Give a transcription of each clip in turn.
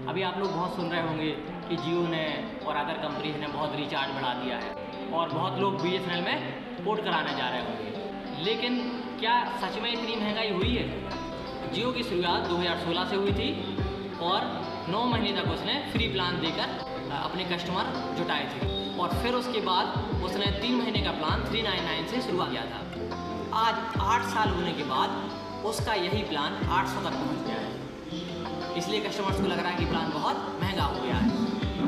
अभी आप लोग बहुत सुन रहे होंगे कि जियो ने और अदर कंपनीज ने बहुत रिचार्ज बढ़ा दिया है और बहुत लोग BSNL में पोर्ट कराने जा रहे होंगे, लेकिन क्या सच में इतनी महंगाई हुई है? जियो की शुरुआत 2016 से हुई थी और 9 महीने तक उसने फ्री प्लान देकर अपने कस्टमर जुटाए थे और फिर उसके बाद उसने 3 महीने का प्लान 399 से शुरुआत किया था। आज 8 साल होने के बाद उसका यही प्लान 800 तक पहुँच गया है। इसलिए कस्टमर्स को लग रहा है कि प्लान बहुत महंगा हो गया है,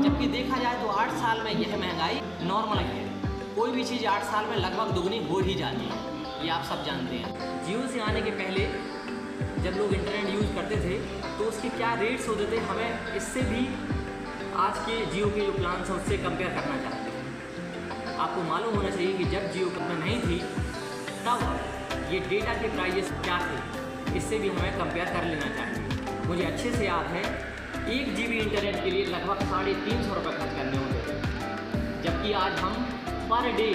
जबकि देखा जाए तो 8 साल में यह महंगाई नॉर्मल है। कोई भी चीज़ 8 साल में लगभग दुगनी हो ही जाती है, ये आप सब जानते हैं। जियो से आने के पहले जब लोग इंटरनेट यूज़ करते थे तो उसके क्या रेट्स होते थे, हमें इससे भी आज के जियो के जो प्लान हैं उससे कंपेयर करना चाहते हैं। आपको मालूम होना चाहिए कि जब जियो कंपनी नहीं थी तब ये डेटा के प्राइजेस क्या थे, इससे भी हमें कंपेयर कर लेना चाहिए। मुझे अच्छे से याद है 1 GB इंटरनेट के लिए लगभग 350 रुपये खर्च करने होते थे, जबकि आज हम पर डे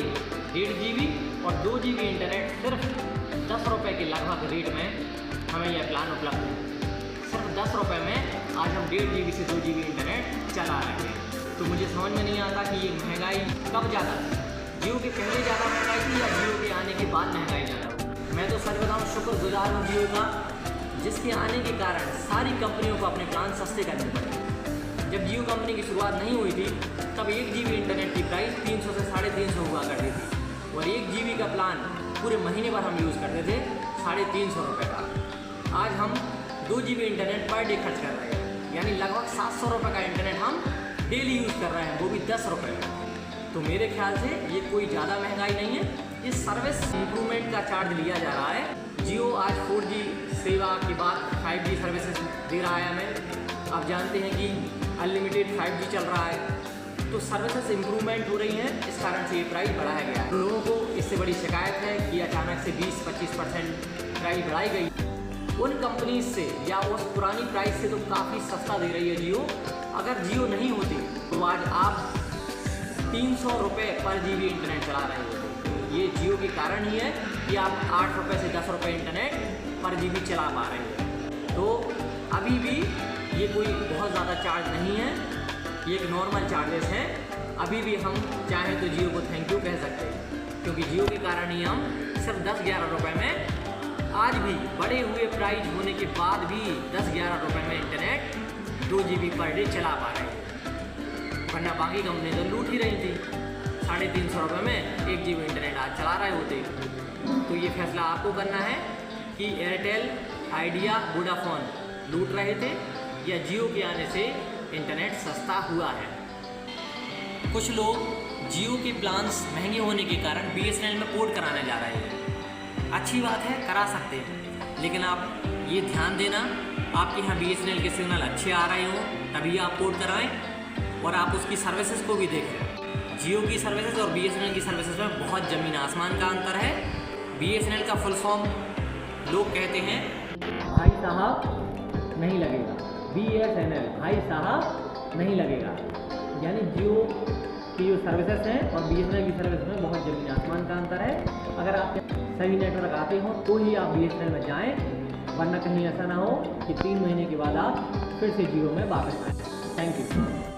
1.5 GB और 2 GB इंटरनेट सिर्फ 10 रुपये के लगभग रेट में हमें यह प्लान उपलब्ध है। सिर्फ 10 रुपये में आज हम 1.5 GB से 2 GB इंटरनेट चला रहे हैं। तो मुझे समझ में नहीं आता कि ये महंगाई कब ज़्यादा थी, जियो के पहले ज़्यादा महंगाई थी या जियो के आने के बाद महंगाई ज़्यादा हो। मैं तो सच बताऊँ शुक्रगुजार हूँ जियो का, जिसके आने के कारण सारी कंपनियों को अपने प्लान सस्ते करने पड़े। जब जियो कंपनी की शुरुआत नहीं हुई थी तब 1 GB इंटरनेट की प्राइस 300 से 350 हुआ करती थी और 1 GB का प्लान पूरे महीने भर हम यूज़ करते थे 350 रुपये का। आज हम 2 GB इंटरनेट पर डे खर्च कर रहे हैं, यानी लगभग 700 रुपये का इंटरनेट हम डेली यूज़ कर रहे हैं, वो भी 10 रुपये में। तो मेरे ख्याल से ये कोई ज़्यादा महंगाई नहीं है, ये सर्विस इम्प्रूवमेंट का चार्ज लिया जा रहा है। जियो आज 4G सेवा के बाद 5G सर्विसेज दे रहा है हमें। आप जानते हैं कि अनलिमिटेड 5G चल रहा है, तो सर्विसेज इम्प्रूवमेंट हो रही हैं, इस कारण से ये प्राइस बढ़ाया गया है। लोगों को इससे बड़ी शिकायत है कि अचानक से 20-25% प्राइस बढ़ाई गई। उन कंपनीज से या उस पुरानी प्राइस से तो काफ़ी सस्ता दे रही है जियो। अगर जियो नहीं होती तो आज आप 300 रुपये पर GB इंटरनेट चला रहे होते। ये जियो के कारण ही है कि आप 8 रुपये से 10 रुपये इंटरनेट पर GB चला पा रहे हैं। तो अभी भी ये कोई बहुत ज़्यादा चार्ज नहीं है, ये एक नॉर्मल चार्जेस हैं। अभी भी हम चाहें तो जियो को थैंक यू कह सकते हैं, क्योंकि जियो के कारण ही हम सिर्फ 10-11 रुपये में आज भी बढ़े हुए प्राइस होने के बाद भी 10-11 रुपये में इंटरनेट 2 GB पर डे चला पा रहे हैं। वरना बाकी कंपनी तो लूट ही रही थी, 350 रुपये में 1 GB इंटरनेट आज चला रहे होते। तो ये फैसला आपको करना है कि एयरटेल, आइडिया, वोडाफोन लूट रहे थे या जियो के आने से इंटरनेट सस्ता हुआ है। कुछ लोग जियो के प्लान्स महंगे होने के कारण BSNL में पोर्ट कराने जा रहे हैं। अच्छी बात है, करा सकते हैं, लेकिन आप ये ध्यान देना आपके यहाँ BSNL के सिग्नल अच्छे आ रहे हों तभी आप पोर्ट कराएं और आप उसकी सर्विसेज को भी देखें। जियो की सर्विसेज और BSNL की सर्विसेज में बहुत ज़मीन आसमान का अंतर है। BSNL का फुल फॉर्म लोग कहते हैं भाई साहब नहीं लगेगा, BSNL भाई साहब नहीं लगेगा, यानी जियो की जो सर्विसेज हैं और BSNL की सर्विस में बहुत ज़मीन आसमान का अंतर है। अगर आप सही नेटवर्क आते हो तो ही आप BSNL में जाएं, वरना कहीं ऐसा ना हो कि 3 महीने के बाद आप फिर से जियो में वापस आएँ। Thank you.